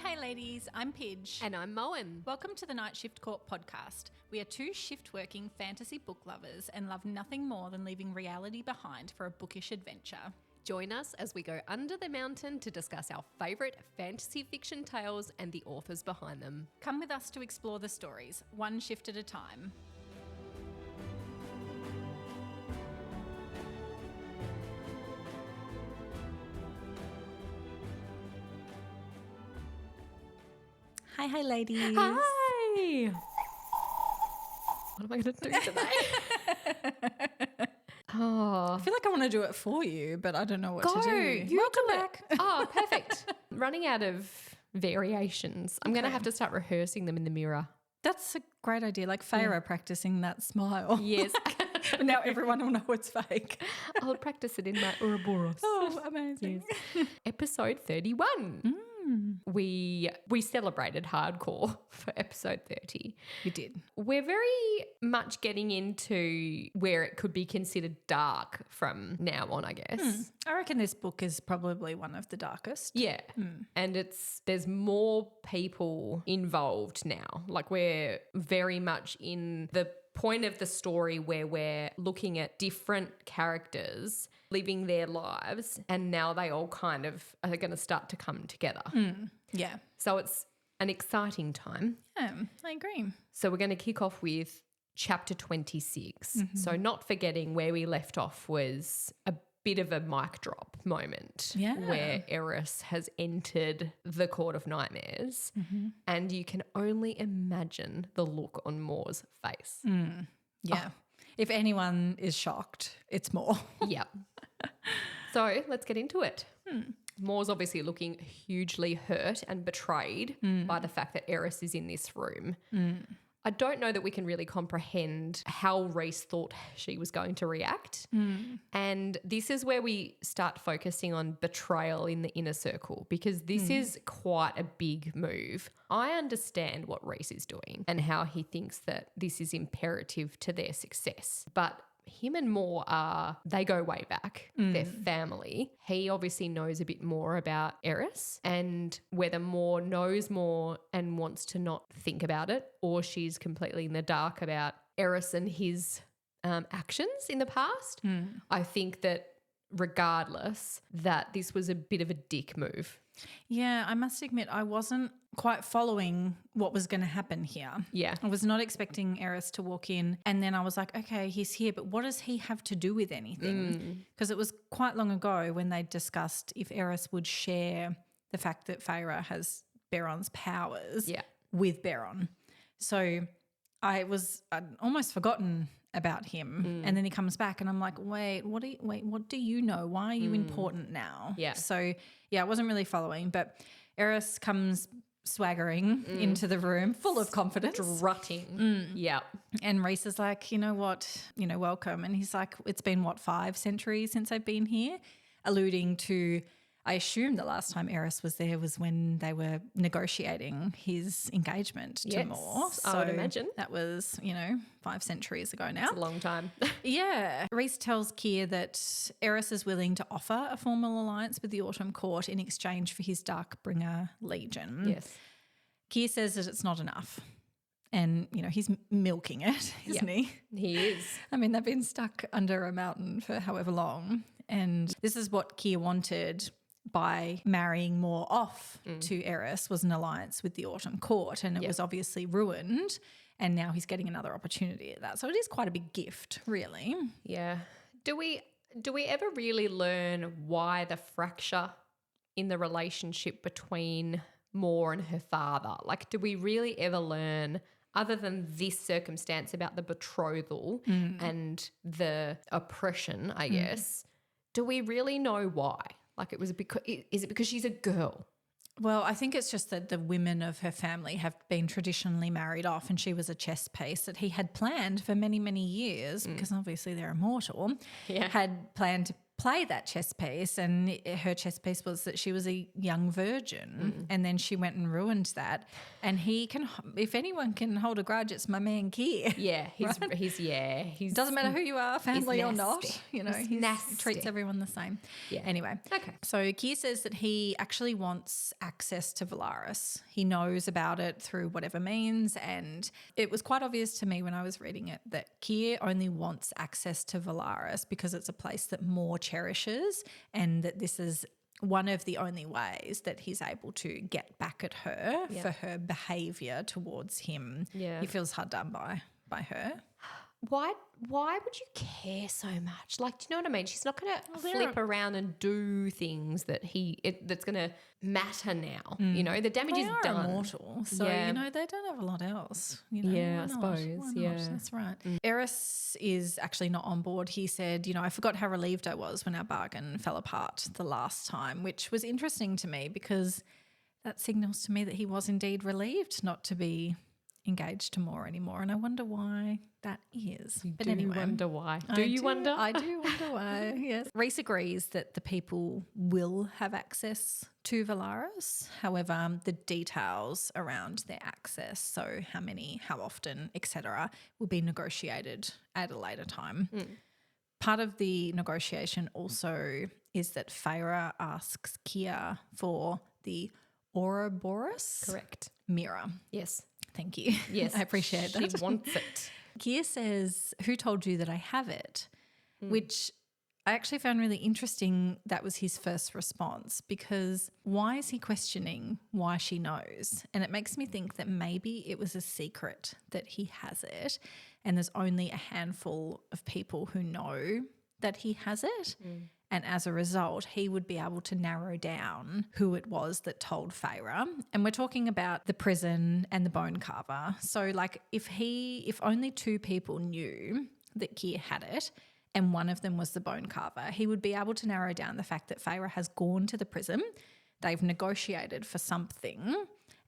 Hi ladies, I'm Pidge. And I'm Moen. Welcome to the Night Shift Court podcast. We are two shift-working fantasy book lovers and love nothing more than leaving reality behind for a bookish adventure. Join us as we go under the mountain to discuss our favourite fantasy fiction tales and the authors behind them. Come with us to explore the stories, one shift at a time. Hi ladies. Hi! What am I going to do today? I feel like I want to do it for you, but I don't know what to do. Welcome back. Oh, perfect. Running out of variations. I'm going to have to start rehearsing them in the mirror. That's a great idea, like Farah practicing that smile. Yes. Now everyone will know it's fake. I'll practice it in my Ouroboros. Oh, amazing. Yes. Episode 31. We celebrated hardcore for episode 30. We did. We're very much getting into where it could be considered dark from now on, I guess. I reckon this book is probably one of the darkest. Yeah. And there's more people involved now. Like we're very much in the point of the story where we're looking at different characters living their lives, and now they all kind of are going to start to come together. Yeah. So it's an exciting time. Yeah, I agree. So we're going to kick off with chapter 26. So not forgetting where we left off was a bit of a mic drop moment where Eris has entered the Court of Nightmares, and you can only imagine the look on Moore's face. Yeah. If anyone is shocked, it's Moore. Yep. So let's get into it. Moore's obviously looking hugely hurt and betrayed by the fact that Eris is in this room. I don't know that we can really comprehend how Reese thought she was going to react. And this is where we start focusing on betrayal in the inner circle, because this is quite a big move. I understand what Reese is doing and how he thinks that this is imperative to their success. But him and Moore they go way back. They're family. He obviously knows a bit more about Eris, and whether Moore knows more and wants to not think about it, or she's completely in the dark about Eris and his actions in the past, I think that regardless, that this was a bit of a dick move. Yeah, I must admit I wasn't quite following what was going to happen here. Yeah. I was not expecting Eris to walk in, and then I was like, okay, he's here, but what does he have to do with anything? Because it was quite long ago when they discussed if Eris would share the fact that Farah has Beron's powers with Beron. So I'd almost forgotten about him, and then he comes back and I'm like, what do you know? Why are you important now? Yeah. So I wasn't really following, but Eris comes swaggering into the room full of confidence. Strutting. Yeah. And Reese is like, you know what, welcome. And he's like, it's been 5 centuries since I've been here, alluding to, I assume the last time Eris was there was when they were negotiating his engagement to Moore. So I would imagine. That was, 5 centuries ago now. It's a long time. Yeah. Reese tells Keir that Eris is willing to offer a formal alliance with the Autumn Court in exchange for his Darkbringer Legion. Yes. Keir says that it's not enough. And, he's milking it, isn't he? He is. I mean, they've been stuck under a mountain for however long. And this is what Keir wanted by marrying Moore off to Eris, was an alliance with the Autumn Court, and it was obviously ruined, and now he's getting another opportunity at that. So it is quite a big gift, really. Yeah. Do we ever really learn why the fracture in the relationship between Moore and her father? Like, do we really ever learn, other than this circumstance about the betrothal and the oppression, I guess, do we really know why? Like, is it because she's a girl? Well, I think it's just that the women of her family have been traditionally married off, and she was a chess piece that he had planned for many, many years, because obviously they're immortal, had planned to play that chess piece, and her chess piece was that she was a young virgin, and then she went and ruined that. And he can, if anyone can hold a grudge, it's my man Keir. Yeah, he's Doesn't matter who you are, family or not, nasty. you know, He's he nasty. treats everyone the same. Yeah. Anyway, Okay. so Keir says that he actually wants access to Valaris. He knows about it through whatever means, and it was quite obvious to me when I was reading it that Keir only wants access to Valaris because it's a place that Mor cherishes, and that this is one of the only ways that he's able to get back at her for her behaviour towards him. Yeah. He feels hard done by her. Why would you care so much? Like, do you know what I mean? She's not going to flip around and do things that's going to matter now. You know, the damage is They are done. immortal, so, you know, they don't have a lot else. You know, Yeah, why I not? suppose, Why not? yeah. That's right. Eris is actually not on board. He said, you know, I forgot how relieved I was when our bargain fell apart the last time, which was interesting to me because that signals to me that he was indeed relieved not to be engaged to Mor anymore, and I wonder why that is. But anyway, Wonder why? Do you wonder? I do wonder why. Yes. Reese agrees that the people will have access to Valaris. However, the details around their access, so how many, how often, etc., will be negotiated at a later time. Part of the negotiation also is that Feyre asks Keir for the Ouroboros Correct. mirror. Yes. Thank you. Yes. I appreciate that. She wants it. Keir says, who told you that I have it? Which I actually found really interesting. That was his first response, because why is he questioning why she knows? And it makes me think that maybe it was a secret that he has it, and there's only a handful of people who know that he has it. And as a result, he would be able to narrow down who it was that told Feyre. And we're talking about the prison and the bone carver. So like if only two people knew that Keir had it and one of them was the bone carver, he would be able to narrow down the fact that Feyre has gone to the prison, they've negotiated for something,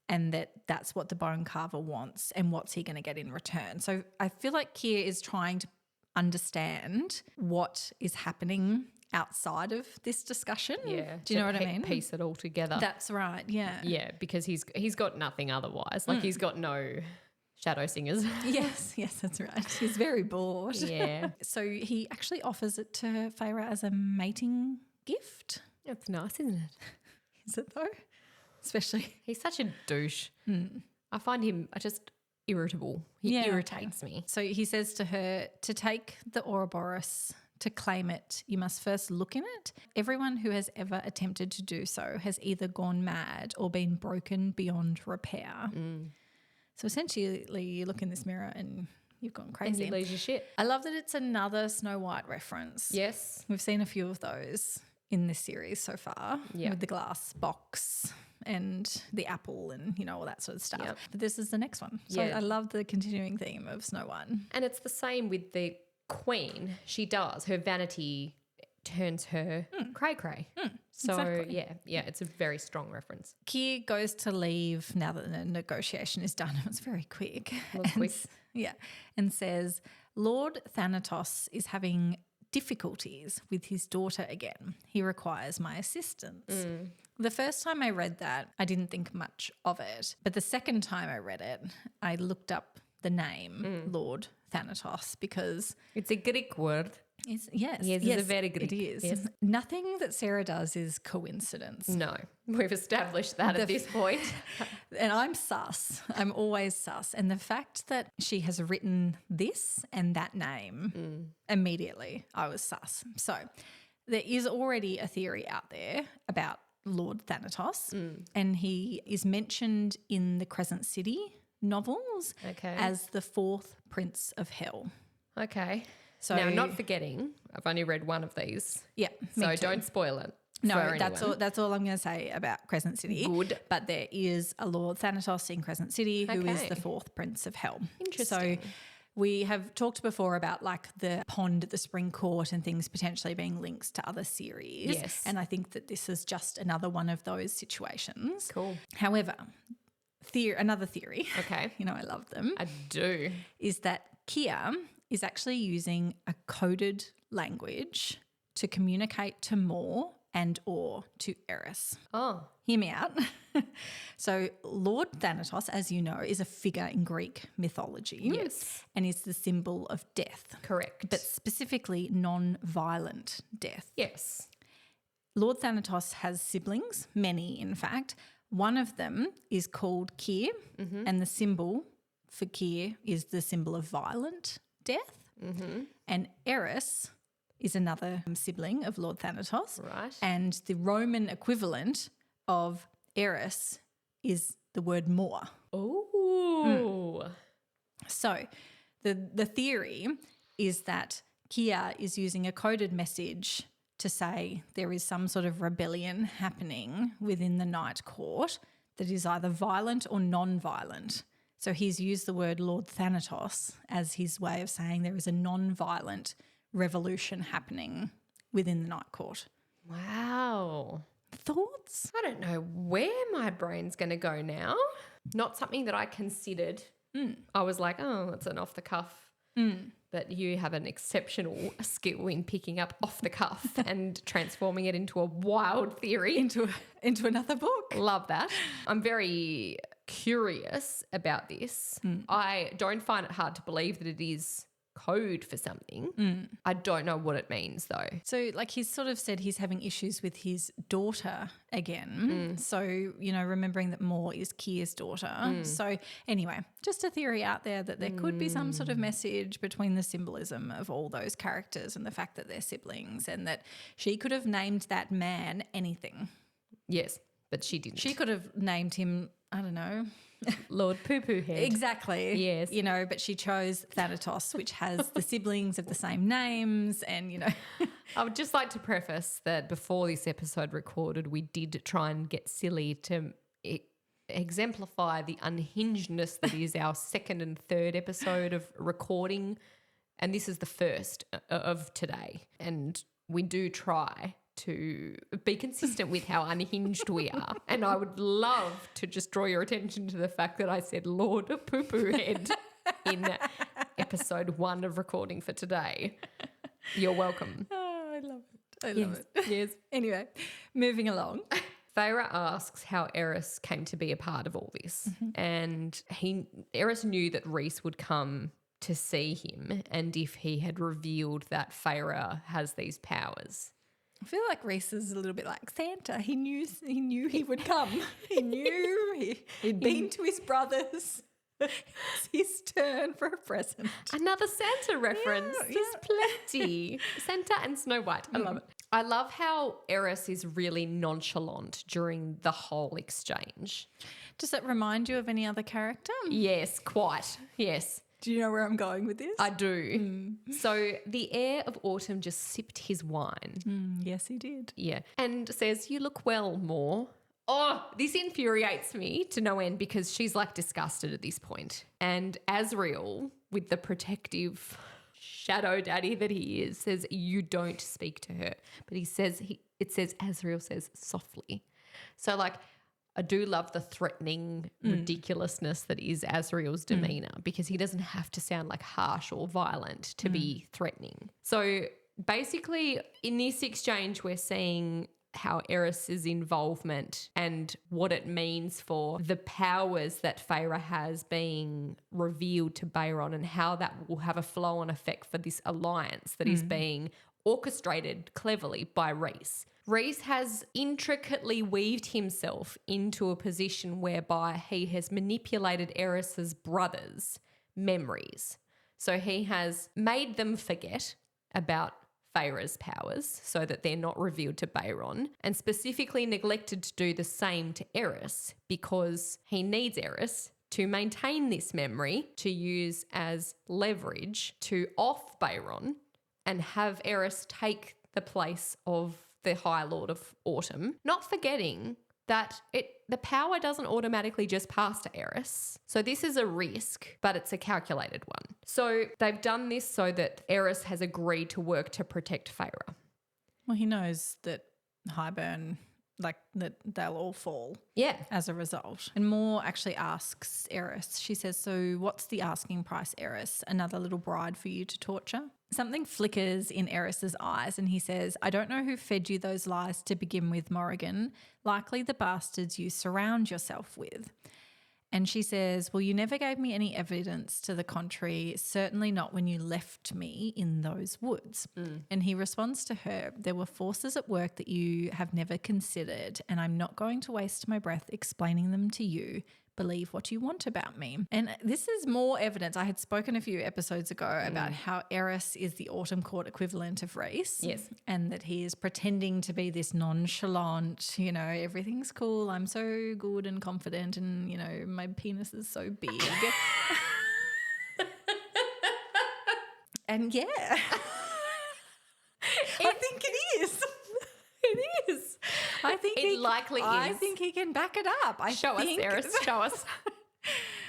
and that's what the bone carver wants, and what's he going to get in return. So I feel like Keir is trying to understand what is happening outside of this discussion. Yeah. Do you know what I mean? Piece it all together. That's right. Yeah. Yeah, because he's got nothing otherwise. Like he's got no shadow singers. Yes, that's right. He's very bored. Yeah. So he actually offers it to Feyre as a mating gift. That's nice, isn't it? Is it though? Especially. He's such a douche. I find him just irritable. He irritates me. So he says to her, to take the Ouroboros, to claim it, you must first look in it. Everyone who has ever attempted to do so has either gone mad or been broken beyond repair. So essentially you look in this mirror and you've gone crazy. And you lose your shit. I love that it's another Snow White reference. Yes. We've seen a few of those in this series so far, Yeah. with the glass box and the apple and, you know, all that sort of stuff. Yep. But this is the next one. So Yeah. I love the continuing theme of Snow White. And it's the same with the Queen. She does. Her vanity turns her cray-cray. So, exactly. yeah, it's a very strong reference. Keir goes to leave now that the negotiation is done. It was very quick. It was quick. And says, Lord Thanatos is having difficulties with his daughter again. He requires my assistance. The first time I read that, I didn't think much of it. But the second time I read it, I looked up the name Lord Thanatos, because It's a Greek word. yes, it's a very Greek. It is. Yes. Nothing that Sarah does is coincidence. No, we've established that at this point. And I'm sus. I'm always sus. And the fact that she has written this and that name, immediately I was sus. So there is already a theory out there about Lord Thanatos, and he is mentioned in the Crescent City novels as the fourth Prince of Hell. Okay. So now, not forgetting, I've only read one of these. Yeah. So don't spoil it. No, for that's anyone. all I'm going to say about Crescent City. Good. But there is a Lord Thanatos in Crescent City who is Okay. the fourth Prince of Hell. Interesting. So we have talked before about like the pond at the Spring Court and things potentially being links to other series. Yes. And I think that this is just another one of those situations. Cool. However, another theory, Okay. you know I love them, I do. is that Keir is actually using a coded language to communicate to Mor and or to Eris. Oh. Hear me out. So Lord Thanatos, as you know, is a figure in Greek mythology. Yes. And is the symbol of death. Correct. But specifically non-violent death. Yes. Lord Thanatos has siblings, many in fact. One of them is called Kyr, and the symbol for Kyr is the symbol of violent death. And Eris is another sibling of Lord Thanatos. Right. And the Roman equivalent of Eris is the word Mor. Ooh. So the theory is that Kyr is using a coded message to say there is some sort of rebellion happening within the Night Court that is either violent or non-violent. So he's used the word Lord Thanatos as his way of saying there is a non-violent revolution happening within the Night Court. Wow. Thoughts? I don't know where my brain's going to go now. Not something that I considered. I was like, oh, it's an off the cuff. But you have an exceptional skill in picking up off the cuff and transforming it into a wild theory. Into another book. Love that. I'm very curious about this. I don't find it hard to believe that it is code for something. I don't know what it means though. So like he's sort of said he's having issues with his daughter again. So, you know, remembering that Mor is Kyr's daughter. So anyway, just a theory out there that there could be some sort of message between the symbolism of all those characters and the fact that they're siblings and that she could have named that man anything. Yes, but she didn't. She could have named him, I don't know. Lord Poo Poo Head. Exactly. Yes. You know, but she chose Thanatos, which has the siblings of the same names and, you know. I would just like to preface that before this episode recorded, we did try and get silly to exemplify the unhingedness that is our second and third episode of recording. And this is the first of today. And we do try to be consistent with how unhinged we are. And I would love to just draw your attention to the fact that I said Lord Poo Poo Head in episode 1 of recording for today. You're welcome. Oh, I love it. I love it. Yes. Anyway, moving along. Feyre asks how Eris came to be a part of all this. And Eris knew that Rhys would come to see him and if he had revealed that Feyre has these powers. I feel like Rhys is a little bit like Santa. He knew he would come. He knew he'd been to his brothers. It's his turn for a present. Another Santa reference. Yeah, There's plenty. Santa and Snow White. I love it. I love how Eris is really nonchalant during the whole exchange. Does that remind you of any other character? Yes, quite. Yes. Do you know where I'm going with this? I do. So the heir of autumn just sipped his wine. Yes, he did. Yeah. And says, "You look well, Mor." Oh, this infuriates me to no end because she's like disgusted at this point. And Azriel, with the protective shadow daddy that he is, says, "You don't speak to her." But Azriel says softly. So like, I do love the threatening ridiculousness that is Azriel's demeanour because he doesn't have to sound like harsh or violent to be threatening. So basically in this exchange we're seeing how Eris's involvement and what it means for the powers that Feyre has being revealed to Bayron and how that will have a flow-on effect for this alliance that is being orchestrated cleverly by Rhys. Rhys has intricately weaved himself into a position whereby he has manipulated Eris's brothers' memories. So he has made them forget about Feyre's powers so that they're not revealed to Bayron, and specifically neglected to do the same to Eris because he needs Eris to maintain this memory to use as leverage to off Bayron and have Eris take the place of the High Lord of Autumn, not forgetting that the power doesn't automatically just pass to Eris. So this is a risk, but it's a calculated one. So they've done this so that Eris has agreed to work to protect Feyre. Well, he knows that Highburn, like that they'll all fall. Yeah. As a result. And Mor actually asks Eris, she says, "So what's the asking price, Eris? Another little bride for you to torture?" Something flickers in Eris's eyes and he says, I don't know who fed you those lies to begin with, Morrigan. Likely the bastards you surround yourself with. And she says, well, you never gave me any evidence to the contrary, certainly not when you left me in those woods. And he responds to her, there were forces at work that you have never considered, and I'm not going to waste my breath explaining them to you. Believe what you want about me. And this is more evidence. I had spoken a few episodes ago about how Eris is the Autumn Court equivalent of Rhys. Yes. And that he is pretending to be this nonchalant, you know, everything's cool. I'm so good and confident and, you know, my penis is so big. And yeah, I think it is. It is. I think It likely I is. think he can back it up. Show us, Eris. Show us.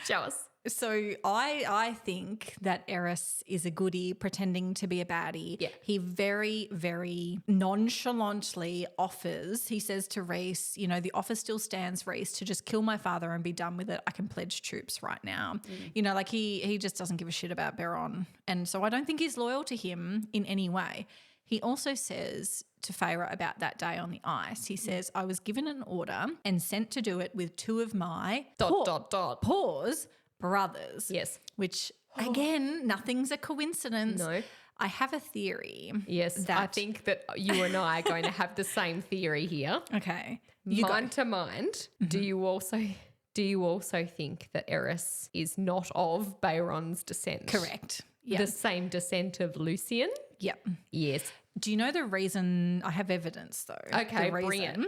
Show us. So I think that Eris is a goodie pretending to be a baddie. Yeah. He very, very nonchalantly offers, he says to Rhys, you know, the offer still stands, Rhys, to just kill my father and be done with it. I can pledge troops right now. You know, like he just doesn't give a shit about Beron. And so I don't think he's loyal to him in any way. He also says to Feyre about that day on the ice, he says, I was given an order and sent to do it with two of my pause brothers. Yes. Which, again, nothing's a coincidence. No. I have a theory. Yes. I think that you and I are going to have the same theory here. Okay. Mind to mind, do you also think that Eris is not of Bayron's descent? Correct. Yeah. The same descent of Lucian? Yep. Yes. Do you know the reason? I have evidence though. Okay, bring it.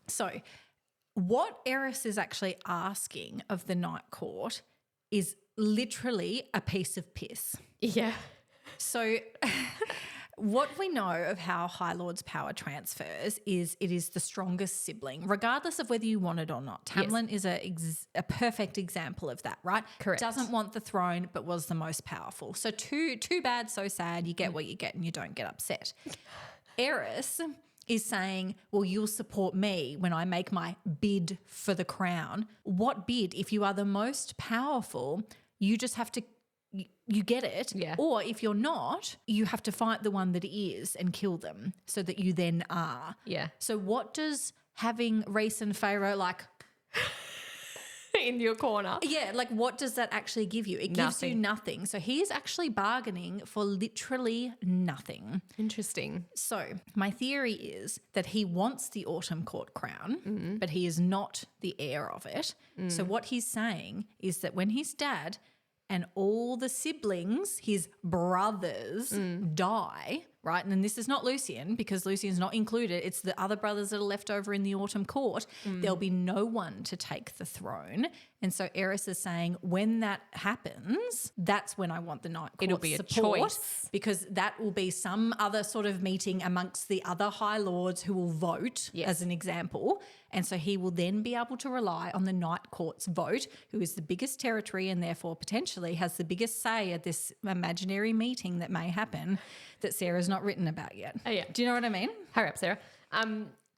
So what Eris is actually asking of the Night Court is literally a piece of piss. Yeah. So what we know of how High Lord's power transfers is it is the strongest sibling, regardless of whether you want it or not. Tamlin is a perfect example of that, right? Correct. Doesn't want the throne but was the most powerful. So too bad, so sad. You get what you get and you don't get upset. Eris is saying, well, you'll support me when I make my bid for the crown. What bid? If you are the most powerful, you just have to you get it. Yeah. Or if you're not, you have to fight the one that is and kill them so that you then are. Yeah. So what does having Rhys and Feyre like in your corner? Yeah, like what does that actually give you? It gives you nothing. So he is actually bargaining for literally nothing. Interesting. So my theory is that he wants the Autumn Court crown, but he is not the heir of it. So what he's saying is that when his dad and all the siblings, his brothers, die, right? And then this is not Lucian because Lucian's not included. It's the other brothers that are left over in the Autumn Court. There'll be no one to take the throne. And so Eris is saying when that happens, that's when I want the Night Court It'll be support, a choice. because that will be some other sort of meeting amongst the other High Lords who will vote, as an example. And so he will then be able to rely on the Night Court's vote, who is the biggest territory and therefore potentially has the biggest say at this imaginary meeting that may happen that Sarah's not written about yet. Oh, yeah. Do you know what I mean? Hurry up, Sarah.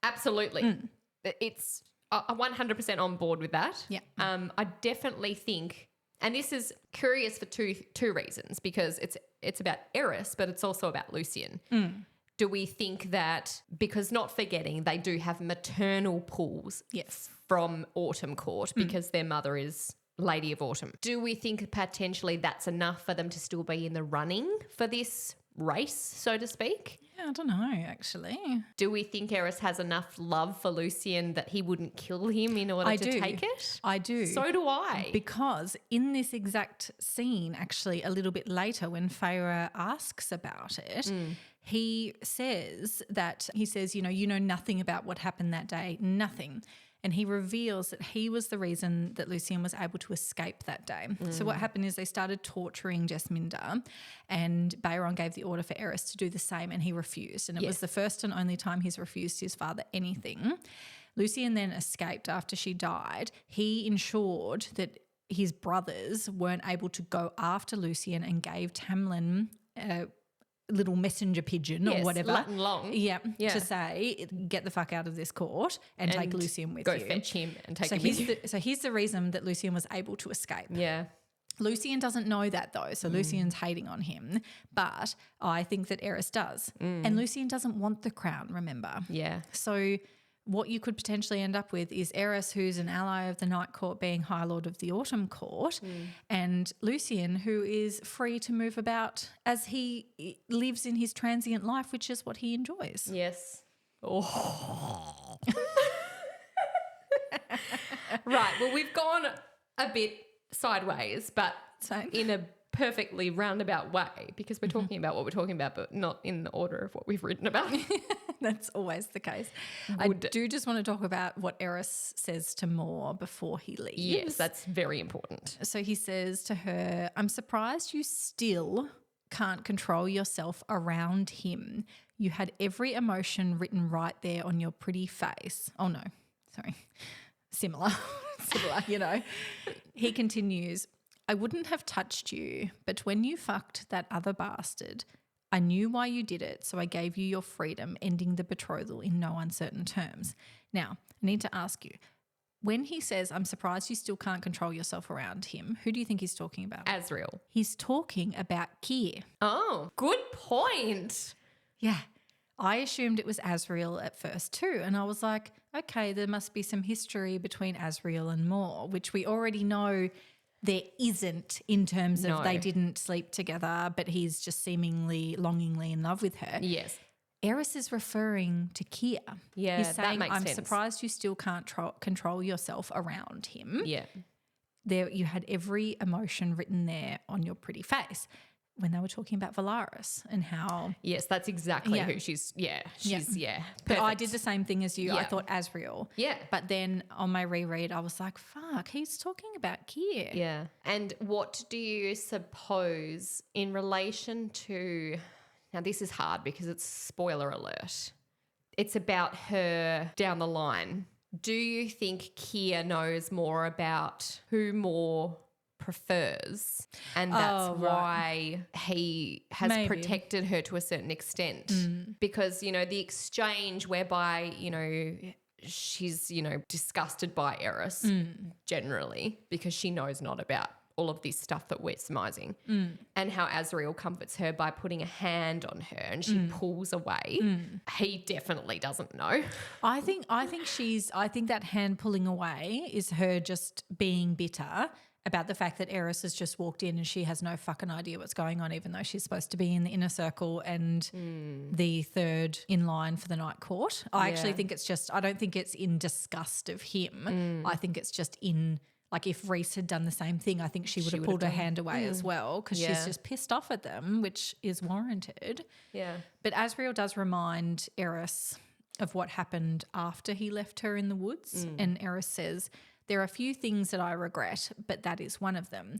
Absolutely. It's 100% on board with that. Yeah. I definitely think, and this is curious for two reasons, because it's about Eris, but it's also about Lucian. Do we think that, because not forgetting they do have maternal pulls from Autumn Court because their mother is Lady of Autumn. Do we think potentially that's enough for them to still be in the running for this race, so to speak? Yeah, I don't know, actually. Do we think Eris has enough love for Lucian that he wouldn't kill him in order to take it? I do. So do I. Because in this exact scene, actually a little bit later when Feyre asks about it, he says, you know nothing about what happened that day, nothing. And he reveals that he was the reason that Lucian was able to escape that day. So what happened is they started torturing Jesminda, and Bayron gave the order for Eris to do the same, and he refused. And it was the first and only time he's refused his father anything. Lucian then escaped after she died. He ensured that his brothers weren't able to go after Lucian and gave Tamlin a little messenger pigeon or whatever. Latin long. Yeah, to say, get the fuck out of this court and take Lucian with you. Go fetch him and take him with you. So here's the reason that Lucian was able to escape. Yeah. Lucian doesn't know that though, so Lucian's hating on him, but I think that Eris does. And Lucian doesn't want the crown, remember? Yeah. So what you could potentially end up with is Eris, who's an ally of the Night Court, being High Lord of the Autumn Court, and Lucian, who is free to move about as he lives in his transient life, which is what he enjoys. Yes. Oh. Right. Well, we've gone a bit sideways, but Same. in a perfectly roundabout way, because we're talking about what we're talking about, but not in the order of what we've written about. That's always the case. I do just want to talk about what Eris says to Moore before he leaves. Yes, that's very important. So he says to her, I'm surprised you still can't control yourself around him. You had every emotion written right there on your pretty face. Oh, no. Sorry. Similar, you know. He continues, I wouldn't have touched you, but when you fucked that other bastard, I knew why you did it, so I gave you your freedom, ending the betrothal in no uncertain terms. Now, I need to ask you, when he says, I'm surprised you still can't control yourself around him, who do you think he's talking about? Azriel. He's talking about Keir. Oh, good point. Yeah. I assumed it was Azriel at first too, and I was like, okay, there must be some history between Azriel and Moore, which we already know there isn't in terms of they didn't sleep together, but he's just seemingly longingly in love with her. Yes. Eris is referring to Keir. Yeah, He's saying, that makes I'm sense. surprised you still can't control yourself around him. Yeah. There, you had every emotion written there on your pretty face when they were talking about Valaris and how... Yes, that's exactly who she's But I perfect. did the same thing as you. Yeah. I thought Azriel. Yeah. But then on my reread, I was like, fuck, he's talking about Keir. Yeah. And what do you suppose in relation to... Now, this is hard because it's spoiler alert. It's about her down the line. Do you think Keir knows more about who Moore prefers, and that's why he has protected her to a certain extent? Because, you know, the exchange whereby, you know, she's, you know, disgusted by Eris generally because she knows not about all of this stuff that we're surmising, and how Azriel comforts her by putting a hand on her and she pulls away. He definitely doesn't know. I think that hand pulling away is her just being bitter about the fact that Eris has just walked in and she has no fucking idea what's going on, even though she's supposed to be in the inner circle and the third in line for the Night Court. I actually think it's just, I don't think it's in disgust of him. I think it's just in, like, if Reese had done the same thing, I think she would have pulled her hand away as well, because she's just pissed off at them, which is warranted. Yeah. But Azriel does remind Eris of what happened after he left her in the woods. And Eris says, there are a few things that I regret, but that is one of them.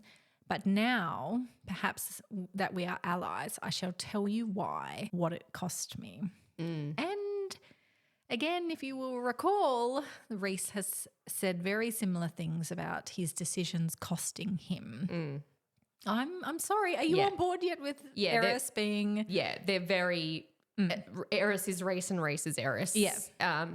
But now, perhaps that we are allies, I shall tell you why, what it cost me. And again, if you will recall, Reese has said very similar things about his decisions costing him. I'm sorry. Are you on board yet with Eris being... Yeah, they're very... Eris is Reese and Reese is Eris. Yeah.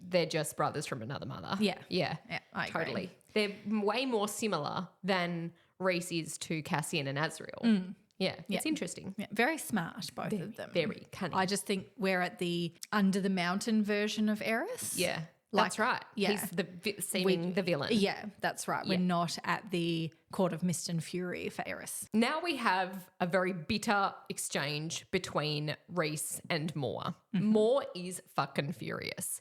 They're just brothers from another mother. Yeah. Yeah. I agree. Totally. They're way more similar than Reese is to Cassian and Azriel. Yeah. It's interesting. Yeah, very smart, both of them. Very cunning. I just think we're at the under the mountain version of Eris. Yeah. Like, that's right. yeah. He's the villain. Yeah, that's right. We're not at the court of mist and fury for Eris. Now we have a very bitter exchange between Reese and Moore. Moore is fucking furious.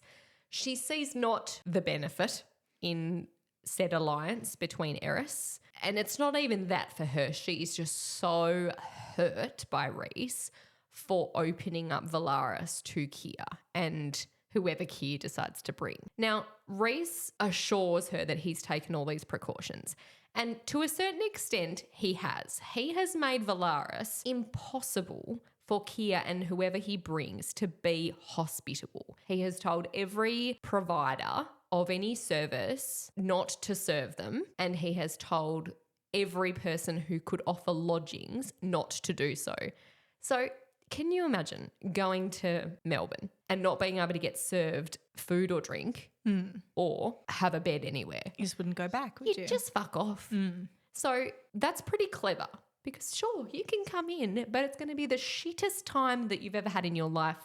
She sees not the benefit in said alliance between Eris, and it's not even that for her. She is just so hurt by Reese for opening up Valaris to Keir and whoever Keir decides to bring. Now, Reese assures her that he's taken all these precautions, and to a certain extent he has. He has made Valaris impossible for Keir and whoever he brings to be hospitable. He has told every provider of any service not to serve them, and he has told every person who could offer lodgings not to do so. So can you imagine going to Melbourne and not being able to get served food or drink or have a bed anywhere? You just wouldn't go back, would you? Just fuck off. So that's pretty clever because sure, you can come in, but it's going to be the shittest time that you've ever had in your life.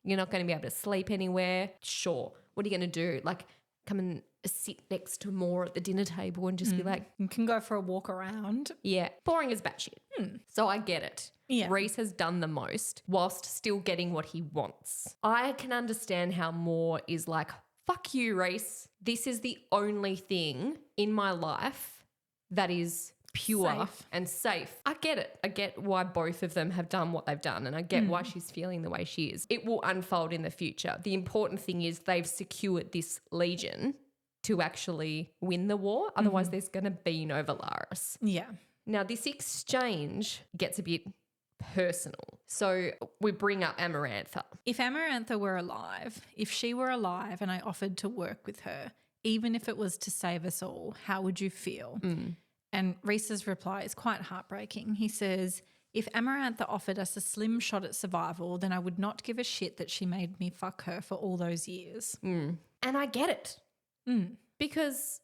You're not going to be able to sleep anywhere. Sure. What are you going to do? Like come and sit next to more at the dinner table and just be like, You can go for a walk around. yeah, boring as batshit. So I get it. Yeah. Reese has done the most whilst still getting what he wants. I can understand how Moore is like, fuck you, Reese. This is the only thing in my life that is pure Safe. and safe. I get it. I get why both of them have done what they've done, and I get why she's feeling the way she is. It will unfold in the future. The important thing is they've secured this legion to actually win the war. Otherwise, there's going to be no Valaris. Yeah. Now, this exchange gets a bit personal. So we bring up Amarantha. If Amarantha were alive, if she were alive and I offered to work with her, even if it was to save us all, how would you feel? And Reese's reply is quite heartbreaking. He says, if Amarantha offered us a slim shot at survival, then I would not give a shit that she made me fuck her for all those years. And I get it. Because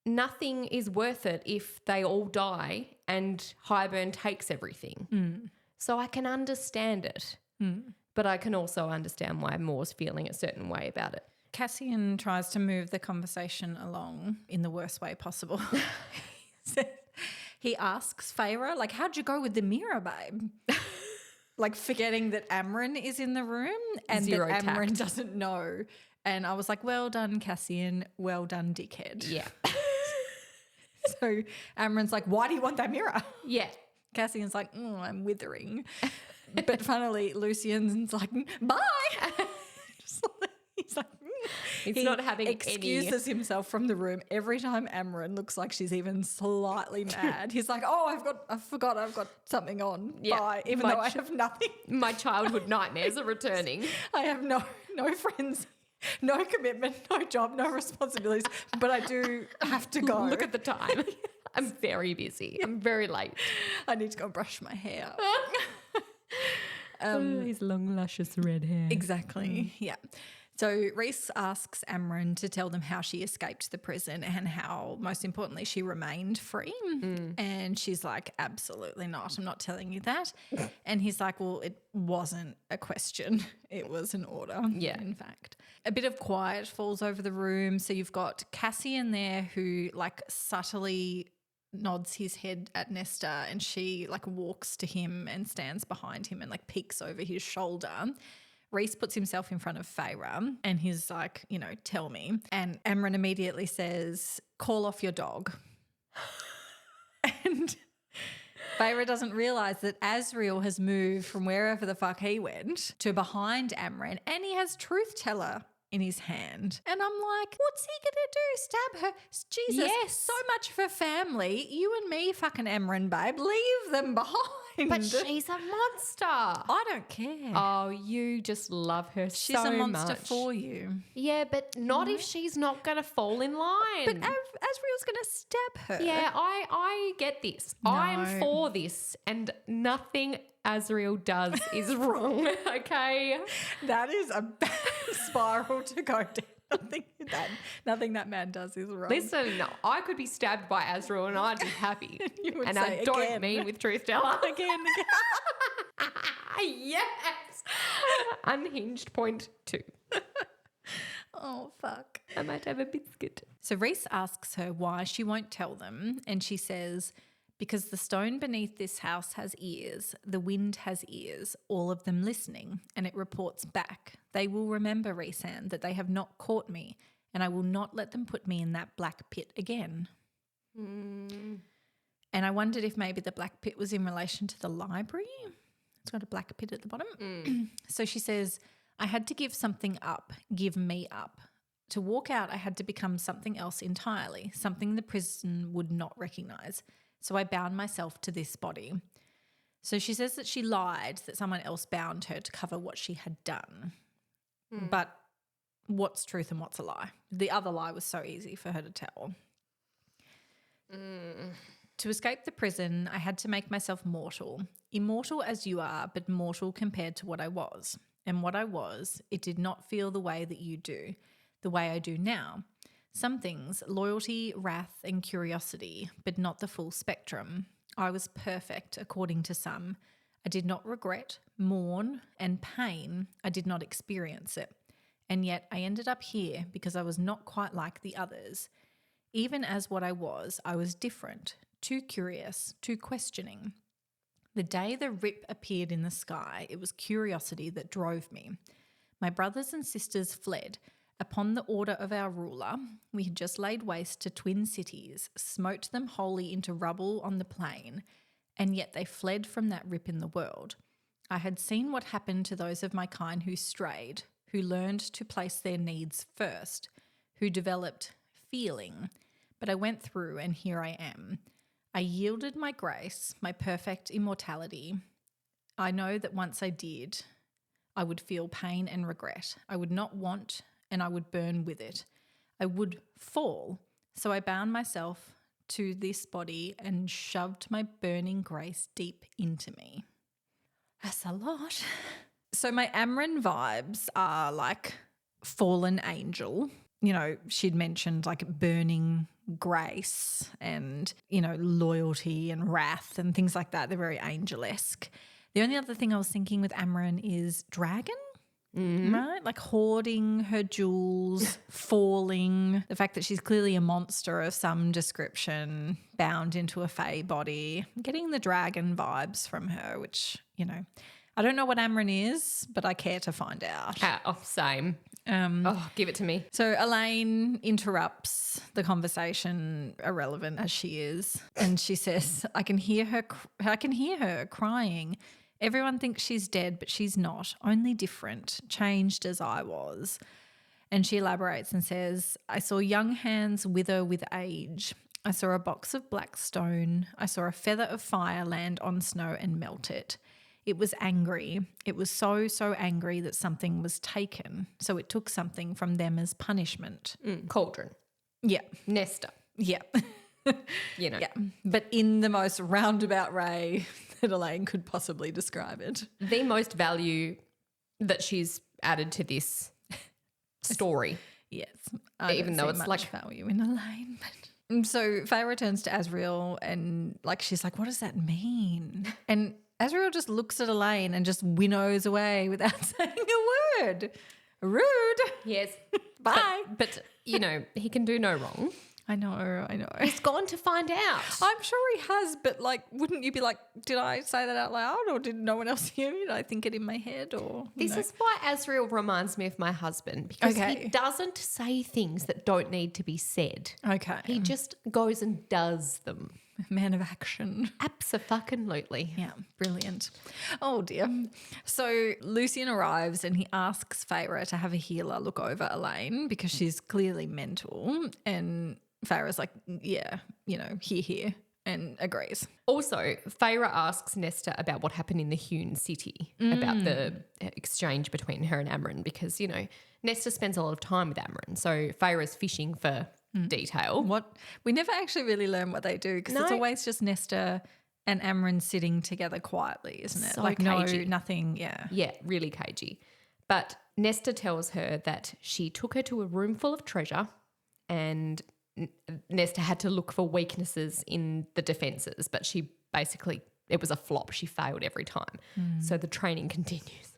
nothing is worth it if they all die and Highburn takes everything. So I can understand it. But I can also understand why Moore's feeling a certain way about it. Cassian tries to move the conversation along in the worst way possible. He asks Feyre, like, how'd you go with the mirror, babe? Like forgetting that Amren is in the room and Zero that Amren tact. doesn't know. And I was like, well done, Cassian. Well done, dickhead. Yeah. So Amren's like, why do you want that mirror? Yeah. Cassian's like, I'm withering. But finally, Lucian's like, bye. He's like, He's not having excuses himself from the room every time Amren looks like she's even slightly mad. He's like, I forgot I've got something on. Yeah. Bye. Even though I have nothing. My childhood nightmares are returning. I have no friends, no commitment, no job, no responsibilities, but I do have to go. Look at the time. I'm very busy. I'm very late. I need to go brush my hair. His long, luscious red hair. Exactly. Yeah. So Reese asks Amren to tell them how she escaped the prison and how, most importantly, she remained free. And she's like, absolutely not. I'm not telling you that. And he's like, well, it wasn't a question. It was an order, in fact. A bit of quiet falls over the room. So you've got Cassian there who like subtly nods his head at Nesta and she like walks to him and stands behind him and like peeks over his shoulder. Reese puts himself in front of Feyre and he's like, tell me. And Amren immediately says, call off your dog. And Feyre doesn't realise that Asriel has moved from wherever the fuck he went to behind Amren and he has Truth Teller in his hand. And I'm like, what's he going to do? Stab her? Jesus, Yes. so much for family. You and me, fucking Amren, babe. Leave them behind. But she's a monster. I don't care. Oh, you just love her She's so a monster much. for you. Yeah, but not if she's not going to fall in line. But Asriel's going to stab her. yeah, I get this. I'm for this, and nothing Asriel does is wrong, okay? That is a bad spiral to go down. Nothing that man does is wrong. Listen, I could be stabbed by Asriel and I'd be happy. You would and say I don't again. mean with Truth Teller. Again. Yes. Unhinged point 2. Oh, fuck. I might have a biscuit. So Reese asks her why she won't tell them, and she says, because the stone beneath this house has ears, the wind has ears, all of them listening, and it reports back. They will remember, Rhys-Anne, that they have not caught me, and I will not let them put me in that black pit again. And I wondered if maybe the black pit was in relation to the library. It's got a black pit at the bottom. So she says, I had to give something up, give me up. To walk out, I had to become something else entirely, something the prison would not recognise. So I bound myself to this body. So she says that she lied, that someone else bound her to cover what she had done. But what's truth and what's a lie? The other lie was so easy for her to tell. To escape the prison, I had to make myself mortal. Immortal as you are, but mortal compared to what I was. And what I was, it did not feel the way that you do, the way I do now. Some things, loyalty, wrath, and curiosity, but not the full spectrum. I was perfect, according to some. I did not regret, mourn, and pain. I did not experience it. And yet I ended up here because I was not quite like the others. Even as what I was different, too curious, too questioning. The day the rip appeared in the sky, it was curiosity that drove me. My brothers and sisters fled. Upon the order of our ruler, we had just laid waste to twin cities, smote them wholly into rubble on the plain, and yet they fled from that rip in the world. I had seen what happened to those of my kind who strayed, who learned to place their needs first, who developed feeling. But I went through, and here I am. I yielded my grace, my perfect immortality. I know that once I did, I would feel pain and regret. I would not want, and I would burn with it. I would fall. So I bound myself to this body and shoved my burning grace deep into me. That's a lot. So my Amryn vibes are like fallen angel. You know, she'd mentioned like burning grace and, you know, loyalty and wrath and things like that. They're very angel-esque. The only other thing I was thinking with Amryn is dragon. Right? Like hoarding her jewels, falling, the fact that she's clearly a monster of some description, bound into a fae body, getting the dragon vibes from her, which, you know, I don't know what Amryn is, but I care to find out. Same. Give it to me. So Elaine interrupts the conversation, irrelevant as she is, and she says, I can hear her crying. Everyone thinks she's dead, but she's not, only different, changed as I was. And she elaborates and says, I saw young hands wither with age. I saw a box of black stone. I saw a feather of fire land on snow and melt it. It was angry. It was so, so angry that something was taken. So it took something from them as punishment. Cauldron. Yeah. Nesta. Yeah. You know. Yeah. But in the most roundabout way that Elaine could possibly describe it. The most value that she's added to this story. Yes. Even though it's much like value in Elaine. But. So Faye returns to Asriel and like she's like, what does that mean? And Asriel just looks at Elaine and just winnows away without saying a word. Rude. Yes. Bye. But, you know, he can do no wrong. I know. He's gone to find out. I'm sure he has, but like, wouldn't you be like, did I say that out loud or did no one else hear me? Did I think it in my head or? This is why Asriel reminds me of my husband because he doesn't say things that don't need to be said. Okay. He just goes and does them. Man of action. Abso-fucking-lutely. Yeah, brilliant. Oh dear. So Lucian arrives and he asks Feyre to have a healer look over Elaine because she's clearly mental, and Feyre's like, yeah, you know, here, and agrees. Also, Feyre asks Nesta about what happened in the Hewn city, about the exchange between her and Amryn because, you know, Nesta spends a lot of time with Amryn. So Feyre's fishing for detail. What we never actually really learn what they do because it's always just Nesta and Amryn sitting together quietly, isn't it? So like cagey. nothing, yeah. Yeah, really cagey. But Nesta tells her that she took her to a room full of treasure and Nesta had to look for weaknesses in the defences, but she basically, it was a flop. She failed every time. So the training continues.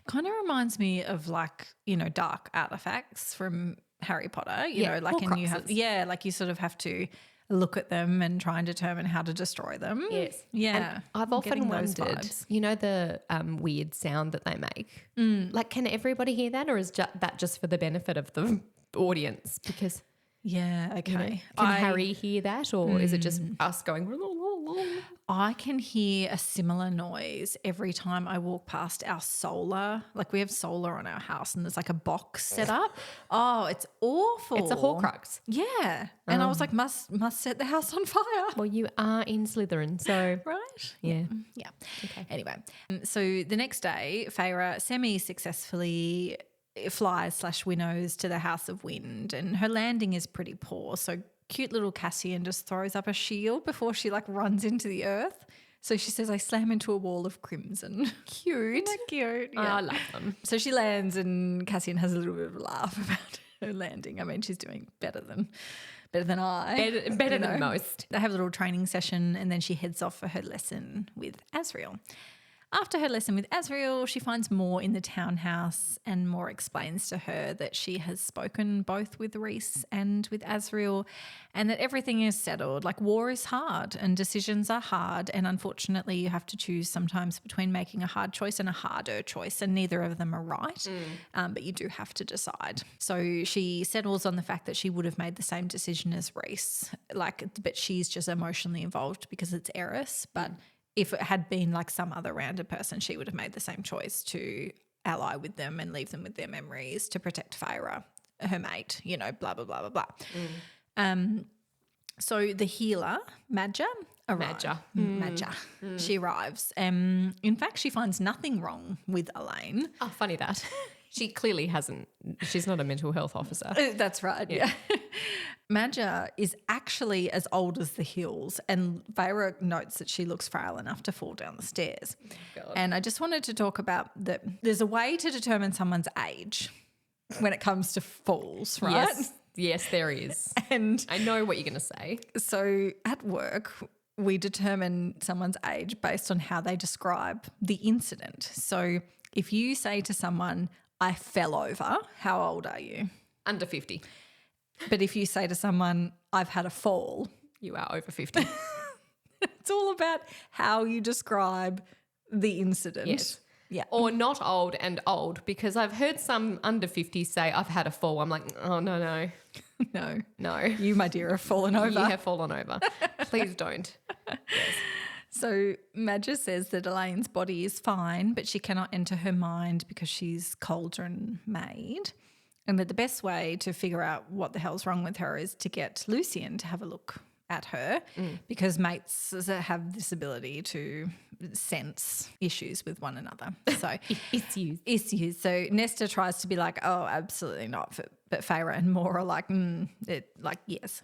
Kind of reminds me of like, you know, dark artifacts from Harry Potter, you know, like, and you have, like you sort of have to look at them and try and determine how to destroy them. Yes. Yeah. And I've often wondered, you know, the weird sound that they make? Like, can everybody hear that or is that just for the benefit of the audience? Because... Yeah, okay. You know, can Harry hear that or is it just us going? I can hear a similar noise every time I walk past our solar. Like we have solar on our house and there's like a box set up. Oh, it's awful. It's a Horcrux. Yeah. And I was like, must set the house on fire. Well, you are in Slytherin, so. Right? Yeah. Yeah. Okay. Anyway, so the next day, Feyre semi-successfully flies/winnows to the House of Wind and her landing is pretty poor. So cute little Cassian just throws up a shield before she like runs into the earth. So she says, I slam into a wall of crimson. Cute. Isn't that cute? Yeah. I love them. So she lands and Cassian has a little bit of a laugh about it. her landing. I mean, she's doing better than I. Better than most. They have a little training session and then she heads off for her lesson with Azriel. After her lesson with Azriel, she finds Moore in the townhouse and Moore explains to her that she has spoken both with Reese and with Azriel and that everything is settled. Like, war is hard and decisions are hard, and unfortunately you have to choose sometimes between making a hard choice and a harder choice, and neither of them are right, but you do have to decide. So she settles on the fact that she would have made the same decision as Reese, but she's just emotionally involved because it's Eris, but if it had been like some other random person, she would have made the same choice to ally with them and leave them with their memories to protect Feyre, her mate, blah, blah, blah, blah, blah. So the healer, Madja, she arrives. In fact, she finds nothing wrong with Elaine. Oh, funny that. She clearly hasn't. She's not a mental health officer. That's right, yeah. Madja is actually as old as the hills, and Feyre notes that she looks frail enough to fall down the stairs. God. And I just wanted to talk about that there's a way to determine someone's age when it comes to falls, right? Yes, there is. And I know what you're going to say. So at work, we determine someone's age based on how they describe the incident. So if you say to someone, I fell over, how old are you? Under 50. But if you say to someone, I've had a fall, you are over 50. It's all about how you describe the incident. Yes. Yeah. Or not old and old, because I've heard some under 50 say, I've had a fall. I'm like, oh, no. No. You, my dear, have fallen over. You have fallen over. Please don't. Yes. So Madja says that Elaine's body is fine, but she cannot enter her mind because she's cauldron made, and that the best way to figure out what the hell's wrong with her is to get Lucian to have a look at her because mates have this ability to sense issues with one another. So issues. So Nesta tries to be like, oh, absolutely not. But Feyre and Moore are like, yes.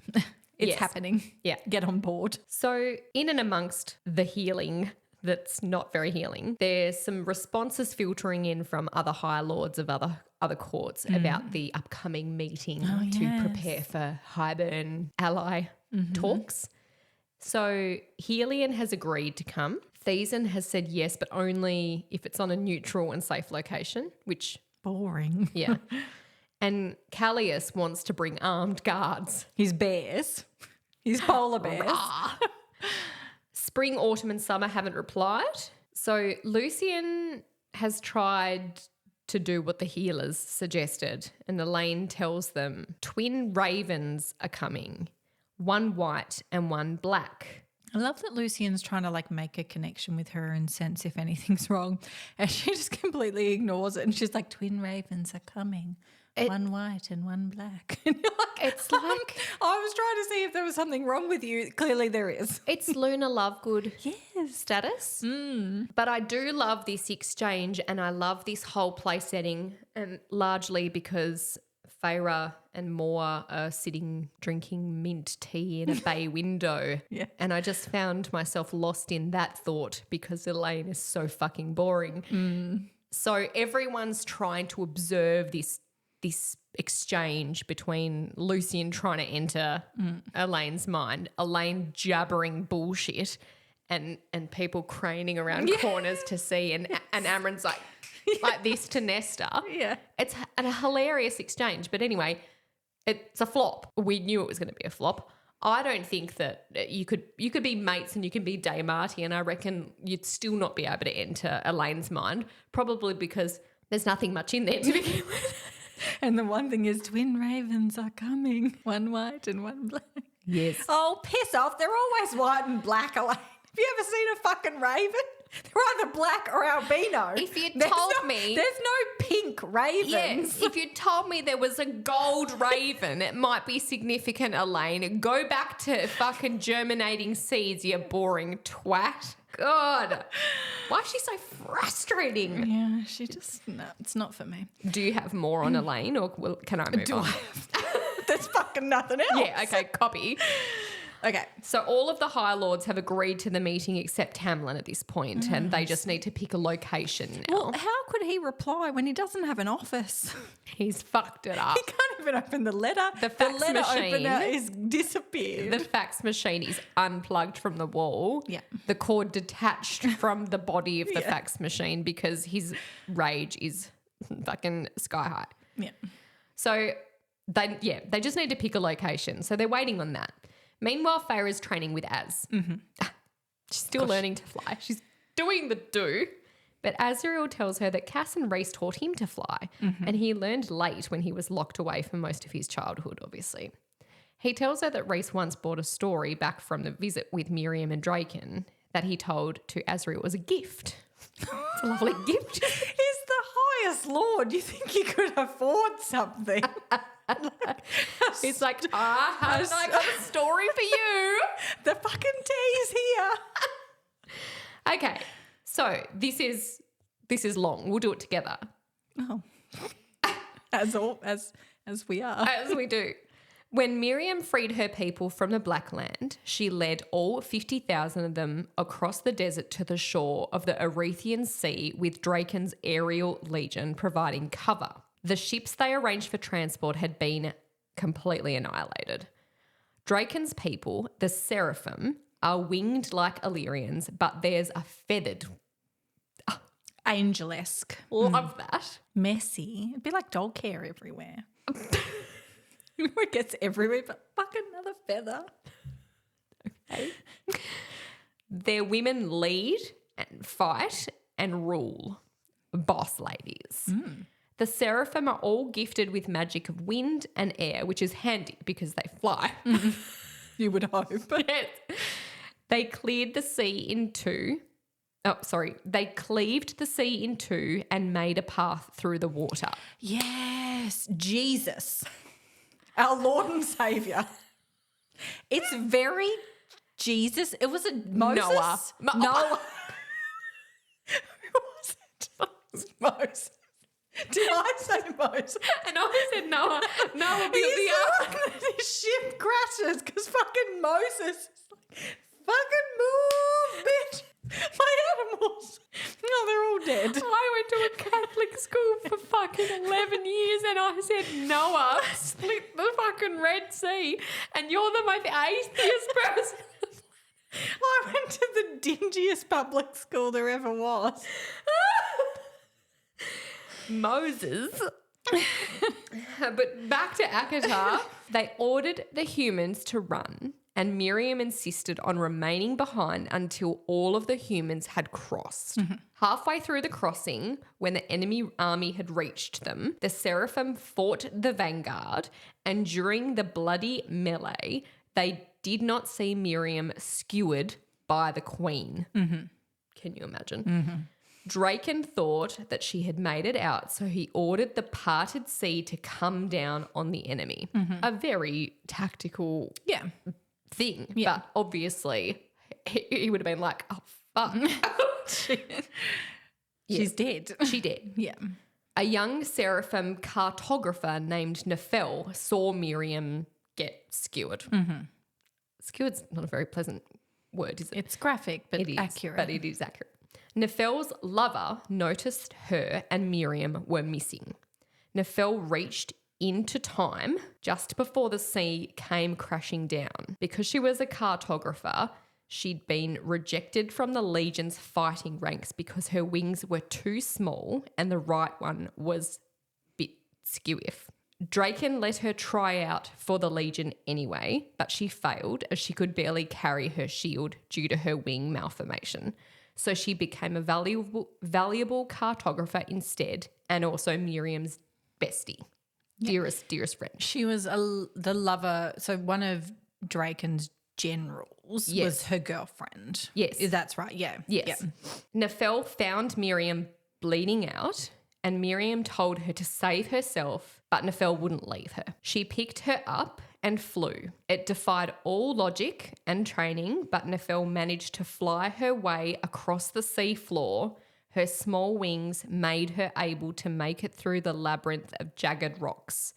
It's happening. Yeah. Get on board. So in and amongst the healing that's not very healing, there's some responses filtering in from other High Lords of other courts about the upcoming meeting to prepare for Highburn ally talks. So Helion has agreed to come. Thiessen has said yes, but only if it's on a neutral and safe location, which... Boring. Yeah. And Callias wants to bring armed guards. His bears. His polar bears. Spring, autumn and summer haven't replied. So Lucian has tried to do what the healers suggested, and Elaine tells them twin ravens are coming, one white and one black. I love that Lucian's trying to make a connection with her and sense if anything's wrong, and she just completely ignores it, and she's like, twin ravens are coming. One white and one black. And you're like, it's like... I was trying to see if there was something wrong with you. Clearly there is. It's Luna Lovegood status. But I do love this exchange and I love this whole play setting, and largely because Feyre and Moore are sitting drinking mint tea in a bay window. Yeah. And I just found myself lost in that thought because Elaine is so fucking boring. So everyone's trying to observe this exchange between Lucian trying to enter Elaine's mind, Elaine jabbering bullshit, and people craning around corners to see, and Amron's like this to Nesta. Yeah. It's a hilarious exchange. But anyway, it's a flop. We knew it was going to be a flop. I don't think that you could be mates and you can be Daymarty, and I reckon you'd still not be able to enter Elaine's mind, probably because there's nothing much in there to begin with. And the one thing is twin ravens are coming, one white and one black. Yes. Oh, piss off. They're always white and black, Elaine. Have you ever seen a fucking raven? They're either black or albino. If you told me... There's no pink ravens. Yes, if you told me there was a gold raven, it might be significant, Elaine. Go back to fucking germinating seeds, you boring twat. God. Why is she so frustrating? Yeah, no, it's not for me. Do you have more on Elaine, or can I move on? There's fucking nothing else. Yeah, okay, copy. Okay. So all of the High Lords have agreed to the meeting except Tamlin at this point, and they just need to pick a location now. Well, how could he reply when he doesn't have an office? He's fucked it up. He can't even open the letter. The fax letter machine opener is disappeared. The fax machine is unplugged from the wall. Yeah. The cord detached from the body of the fax machine because his rage is fucking sky high. Yeah. So they just need to pick a location. So they're waiting on that. Meanwhile, Feyre's training with Az. Mm-hmm. She's still learning to fly. She's doing the do. But Azriel tells her that Cass and Rhys taught him to fly, and he learned late when he was locked away for most of his childhood, obviously. He tells her that Rhys once brought a story back from the visit with Miriam and Draken that he told to Azriel was a gift. It's a lovely gift. He's the highest lord. You think he could afford something? It's like, haven't I got a story for you? The fucking tea's here. Okay, so this is long. We'll do it together. Oh, as we are. As we do. When Miriam freed her people from the Black Land, she led all 50,000 of them across the desert to the shore of the Erethian Sea with Draken's aerial legion providing cover. The ships they arranged for transport had been completely annihilated. Draken's people, the Seraphim, are winged like Illyrians, but theirs are feathered. Angel-esque. Love that. Messy. It'd be like dog hair everywhere. It gets everywhere, but fucking another feather. Okay. Their women lead and fight and rule. Boss ladies. The Seraphim are all gifted with magic of wind and air, which is handy because they fly. You would hope. Yes. They cleared the sea in two. They cleaved the sea in two and made a path through the water. Yes, Jesus, our Lord and Saviour. It's very Jesus. It was a Moses. Noah. Noah. Who was it? Moses. Did I say Moses? And I said Noah. Noah built the ark. His ship crashes because fucking Moses is like, fucking move, bitch. My animals. No, they're all dead. I went to a Catholic school for fucking 11 years and I said Noah split the fucking Red Sea and you're the most atheist person. I went to the dingiest public school there ever was. Moses. But back to ACOTAR, they ordered the humans to run and Miriam insisted on remaining behind until all of the humans had crossed. Halfway through the crossing, when the enemy army had reached them, the Seraphim fought the vanguard and during the bloody melee, they did not see Miriam skewered by the queen. Can you imagine? Draken thought that she had made it out, so he ordered the parted sea to come down on the enemy. A very tactical thing, but obviously he would have been like, oh, fuck. She's dead. She did. Yeah. A young Seraphim cartographer named Nefel saw Miriam get skewered. Skewered's not a very pleasant word, is it? It's graphic, but It is, accurate. but it is accurate. Nefel's lover noticed her and Miriam were missing. Nefel reached into time just before the sea came crashing down. Because she was a cartographer, she'd been rejected from the Legion's fighting ranks because her wings were too small and the right one was a bit skewiff. Draken let her try out for the Legion anyway, but she failed as she could barely carry her shield due to her wing malformation. So she became a valuable cartographer instead and also Miriam's bestie, dearest friend. She was the lover. So one of Draken's generals was her girlfriend. Yes. That's right. Yeah. Yes. Yeah. Nefel found Miriam bleeding out and Miriam told her to save herself, but Nefel wouldn't leave her. She picked her up and flew. It defied all logic and training, but Nefel managed to fly her way across the sea floor. Her small wings made her able to make it through the labyrinth of jagged rocks.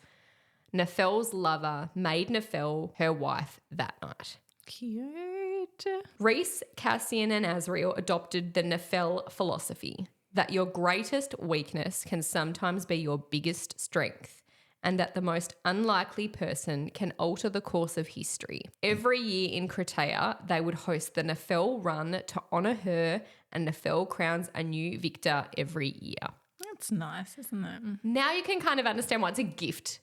Nefel's lover made Nefel her wife that night. cute. Rhys, Cassian and Azriel adopted the Nephel philosophy that your greatest weakness can sometimes be your biggest strength, and that the most unlikely person can alter the course of history. Every year in Cretea, they would host the Nephel run to honour her, and Nephel crowns a new victor every year. That's nice, isn't it? Now you can kind of understand why it's a gift.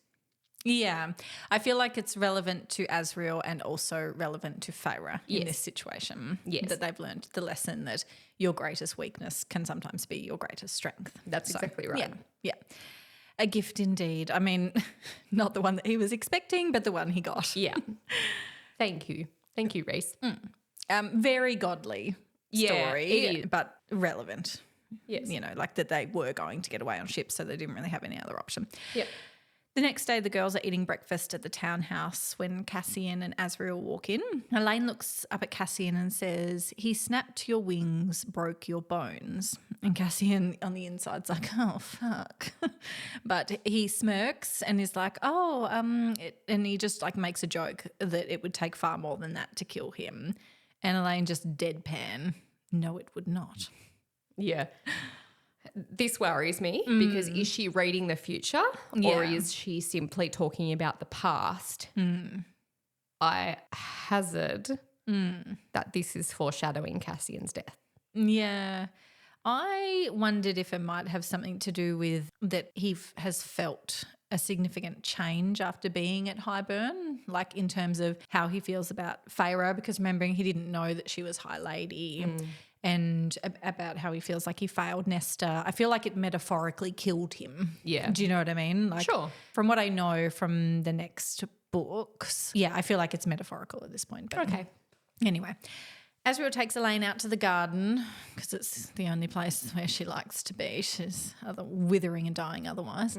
Yeah. I feel like it's relevant to Azriel and also relevant to Feyre in this situation. Yes. That they've learned the lesson that your greatest weakness can sometimes be your greatest strength. That's exactly right. Yeah. A gift indeed. I mean, not the one that he was expecting, but the one he got. Yeah. Thank you. Thank you, Rhys. Very godly story, it is. but relevant. Yes. You know, like that they were going to get away on ships, so they didn't really have any other option. Yep. The next day, the girls are eating breakfast at the townhouse when Cassian and Azriel walk in. Elaine looks up at Cassian and says, "He snapped your wings, broke your bones." And Cassian on the inside's like, "Oh, fuck." But he smirks and is like, and he just like makes a joke that it would take far more than that to kill him. And Elaine just deadpan, "No, it would not." Yeah. This worries me because is she reading the future or is she simply talking about the past? I hazard that this is foreshadowing Cassian's death. Yeah. I wondered if it might have something to do with that he has felt a significant change after being at Highburn, like in terms of how he feels about Feyre, because remembering he didn't know that she was High Lady. And about how he feels like he failed Nesta. I feel like it metaphorically killed him. Yeah. Do you know what I mean? Like, sure. From what I know from the next books, I feel like it's metaphorical at this point. But Okay. Anyway, Azriel takes Elaine out to the garden because it's the only place where she likes to be. She's withering and dying otherwise.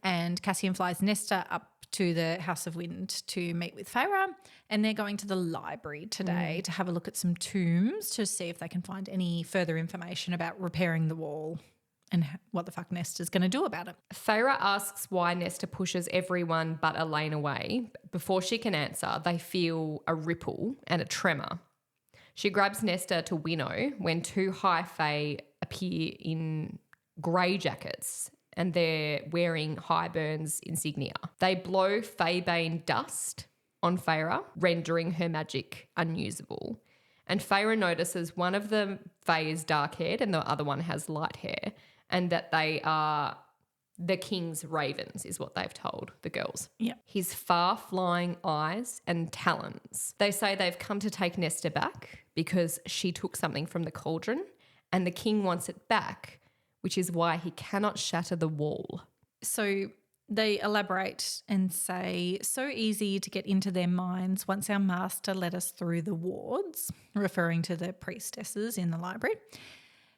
And Cassian flies Nesta up to the House of Wind to meet with Feyre, and they're going to the library today to have a look at some tombs to see if they can find any further information about repairing the wall and what the fuck Nesta's going to do about it. Feyre asks why Nesta pushes everyone but Elaine away. Before she can answer, they feel a ripple and a tremor. She grabs Nesta to winnow when two High Fae appear in grey jackets and they're wearing Highburn's insignia. They blow Faebane dust on Feyre, rendering her magic unusable. And Feyre notices one of the Fae is dark-haired and the other one has light hair, and that they are the king's ravens is what they've told the girls. Yeah. His far-flying eyes and talons. They say they've come to take Nesta back because she took something from the cauldron and the king wants it back, which is why he cannot shatter the wall. So they elaborate and say, "So easy to get into their minds once our master let us through the wards," referring to the priestesses in the library,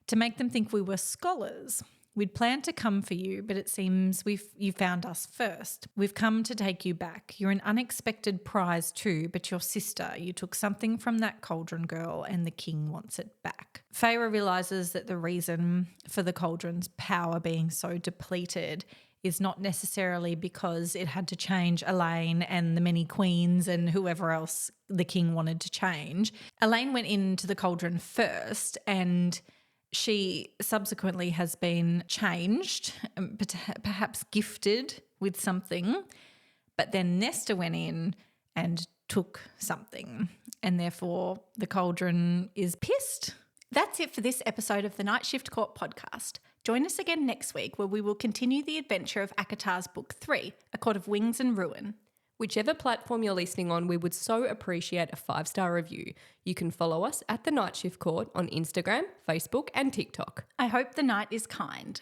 "to make them think we were scholars. We'd planned to come for you, but it seems you found us first. We've come to take you back. You're an unexpected prize too, but your sister, you took something from that cauldron girl and the king wants it back." Feyre realises that the reason for the cauldron's power being so depleted is not necessarily because it had to change Elaine and the many queens and whoever else the king wanted to change. Elaine went into the cauldron first and she subsequently has been changed, perhaps gifted with something, but then Nesta went in and took something, and therefore the cauldron is pissed. That's it for this episode of the Night Shift Court podcast. Join us again next week where we will continue the adventure of ACOTAR's Book 3, A Court of Wings and Ruin. Whichever platform you're listening on, we would so appreciate a 5-star review. You can follow us at The Night Shift Court on Instagram, Facebook and TikTok. I hope the night is kind.